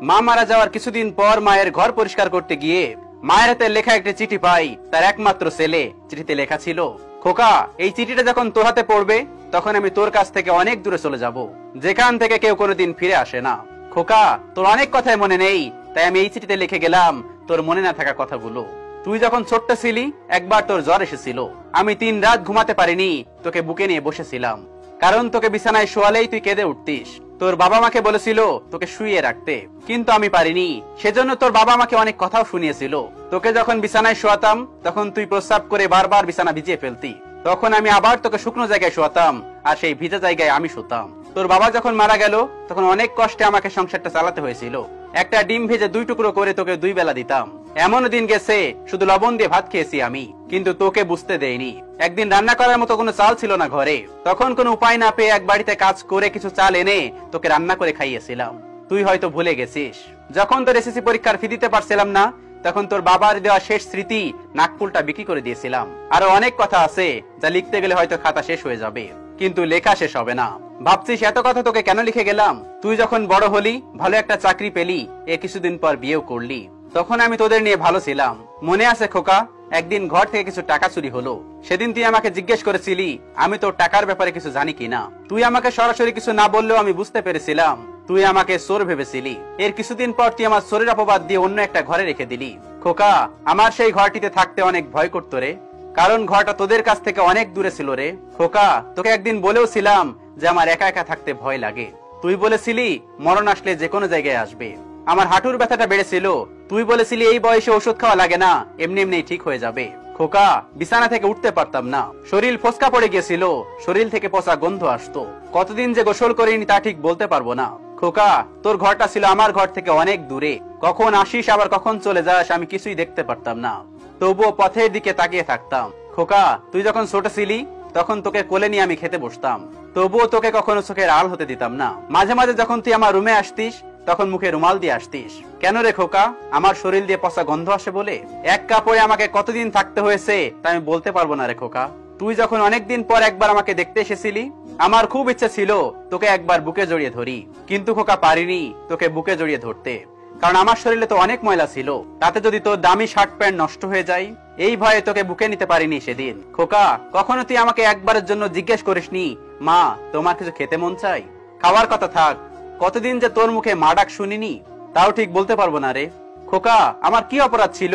মা মারা যাওয়ার কিছুদিন পর মায়ের ঘর পরিষ্কার করতে গিয়ে মায়ের হাতে লেখা একটি চিঠি পাই। তার একমাত্র ছেলে। চিঠিতে লেখা ছিল, খোকা, এই চিঠিটা যখন তোর হাতে পড়বে তখন আমি তোর কাছ থেকে অনেক দূরে চলে যাব, যেখান থেকে কেউ কোনোদিন ফিরে আসে না। খোকা, তোর অনেক কথাই মনে নেই, তাই আমি এই চিঠিতে লিখে গেলাম তোর মনে না থাকা কথাগুলো। তুই যখন ছোট্ট ছিলি একবার তোর জ্বর এসেছিল। আমি 3 রাত ঘুমাতে পারিনি, তোকে বুকে নিয়ে বসেছিলাম, কারণ তোকে বিছানায় শোয়ালেই তুই কেঁদে উঠতিস। তোর বাবা মাকে বলেছিল তোকে শুইয়ে রাখতে, কিন্তু আমি পারিনি। সেজন্য তোর বাবা আমাকে অনেক কথাও শুনিয়েছিল। তোকে যখন বিছানায় শোয়াতাম তখন তুই প্রস্রাব করে বারবার বিছানা ভিজিয়ে ফেলতি। তখন আমি আবার তোকে শুকনো জায়গায় শোয়াতাম, আর সেই ভিজা জায়গায় আমি শুতাম। তোর বাবা যখন মারা গেল তখন অনেক কষ্টে আমাকে সংসারটা চালাতে হয়েছিল। একটা ডিম ভেজে 2 টুকরো করে তোকে 2 বেলা দিতাম। এমন দিন গেছে শুধু লবণ দিয়ে ভাত খেয়েছি আমি, কিন্তু তোকে বুঝতে দেইনি। একদিন রান্না করার মতো কোনো চাল ছিল না ঘরে, তখন কোনো উপায় না পেয়ে এক বাড়িতে কাজ করে কিছু চাল এনে তোকে রান্না করে খাইয়েছিলাম। তুই হয়তো ভুলে গেছিস। যখন তোর এসএসসি পরীক্ষার ফি দিতে পারছিলাম না তখন তোর বাবার দেওয়া শেষ স্মৃতি নাকফুলটা বিক্রি করে দিয়েছিলাম। আরো অনেক কথা আছে যা লিখতে গেলে হয়তো খাতা শেষ হয়ে যাবে, কিন্তু লেখা শেষ হবে না। ভাবছিস এত কথা তোকে কেন লিখে গেলাম? তুই যখন বড় হলি, ভালো একটা চাকরি পেলি, কিছুদিন পর বিয়েও করলি, তখন আমি তোদের নিয়ে ভালো ছিলাম। মনে আছে খোকা, একদিন ঘর থেকে কিছু টাকা চুরি হলো। সেদিন তুই আমাকে জিজ্ঞেস করেছিলি আমি তোর টাকার ব্যাপারে কিছু জানি কিনা। তুই আমাকে সরাসরি কিছু না বললেও আমি বুঝতে পেরেছিলাম তুই আমাকে চোর ভেবেছিলি। এর কিছুদিন পর তুই আমার চোরের অপবাদ দিয়ে অন্য একটা ঘরে রেখে দিলি। খোকা, আমার সেই ঘরটিতে থাকতে অনেক ভয় করতো রে, কারণ ঘরটা তোদের কাছ থেকে অনেক দূরে ছিল রে। খোকা, তোকে একদিন বলেও ছিলাম যে আমার একা একা থাকতে ভয় লাগে। তুই বলেছিলি মরণ আসলে যে কোনো জায়গায় আসবে। আমার হাঁটুর ব্যথাটা বেড়েছিল, তুই বলেছিলি এই বয়সে ওষুধ খাওয়া লাগে না, এমনি এমনি ঠিক হয়ে যাবে। খোকা, বিছানা থেকে উঠতে পারতাম না, শরীর ফসকা পড়ে গেছিল, শরীর থেকে পচা গন্ধ আসতো। কতদিন যে গোসল করিনি তা ঠিক বলতে পারবো না। খোকা, তোর ঘরটা ছিল আমার ঘর থেকে অনেক দূরে, কখন আসিস আবার কখন চলে যাস আমি কিছুই দেখতে পারতাম না, তবুও পথের দিকে তাকিয়ে থাকতাম। খোকা, তুই যখন ছোট ছিলি তখন তোকে কোলে নিয়ে আমি খেতে বসতাম, তবুও তোকে কখনো চোখের আড়াল হতে দিতাম না। মাঝে মাঝে যখন তুই আমার রুমে আসতিস তখন মুখে রুমাল দিয়ে আসতিস। কেন রে খোকা? আমার শরীর দিয়ে পচা গন্ধ আসে বলে? এক কাপড়ে আমাকে কতদিন থাকতে হয়েছে তা আমি বলতে পারবো না রে খোকা। তুই যখন অনেকদিন পর একবার আমাকে দেখতে এসেছিলি, আমার খুব ইচ্ছা ছিল তোকে একবার বুকে জড়িয়ে ধরি, কিন্তু খোকা পারিনি তোকে বুকে জড়িয়ে ধরতে, কারণ আমার শরীরে তো অনেক ময়লা ছিল, তাতে যদি তোর দামি শার্ট প্যান্ট নষ্ট হয়ে যায়, এই ভয়ে তোকে বুকে নিতে পারিনি সেদিন। খোকা, কখনো তুই আমাকে একবারের জন্য জিজ্ঞেস করিসনি মা তোমার কিছু খেতে মন চাই? খাওয়ার কথা থাক, কতদিন যে তোর মুখে মা ডাক শুনিনি তাও ঠিক বলতে পারবো না রে। খোকা, আমার কি অপরাধ ছিল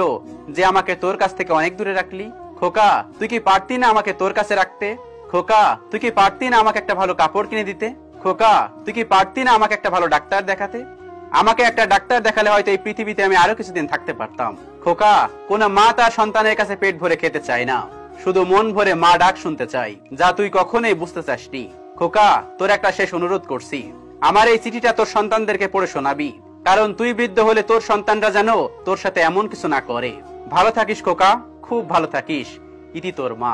যে আমাকে তোর কাছ থেকে অনেক দূরে রাখলি? খোকা, তুই কি পারতি না আমাকে তোর কাছে রাখতে? খোকা, তুই কি পারতি না আমাকে একটা ভালো কাপড় কিনে দিতে? খোকা, তুই কি পারতি না আমাকে একটা ভালো ডাক্তার দেখাতে? আমাকে একটা ডাক্তার দেখালে হয়তো এই পৃথিবীতে আমি আরো কিছুদিন থাকতে পারতাম। খোকা, কোন মা তার সন্তানের কাছে পেট ভরে খেতে চায় না, শুধু মন ভরে মা ডাক শুনতে চাই, যা তুই কখনোই বুঝতে চাসনি। খোকা, তোর একটা শেষ অনুরোধ করছি, আমার এই চিঠিটা তোর সন্তানদেরকে পড়ে শোনাবি, কারণ তুই বৃদ্ধ হলে তোর সন্তানরা যেন তোর সাথে এমন কিছু না করে। ভালো থাকিস খোকা, খুব ভালো থাকিস। ইতি তোর মা।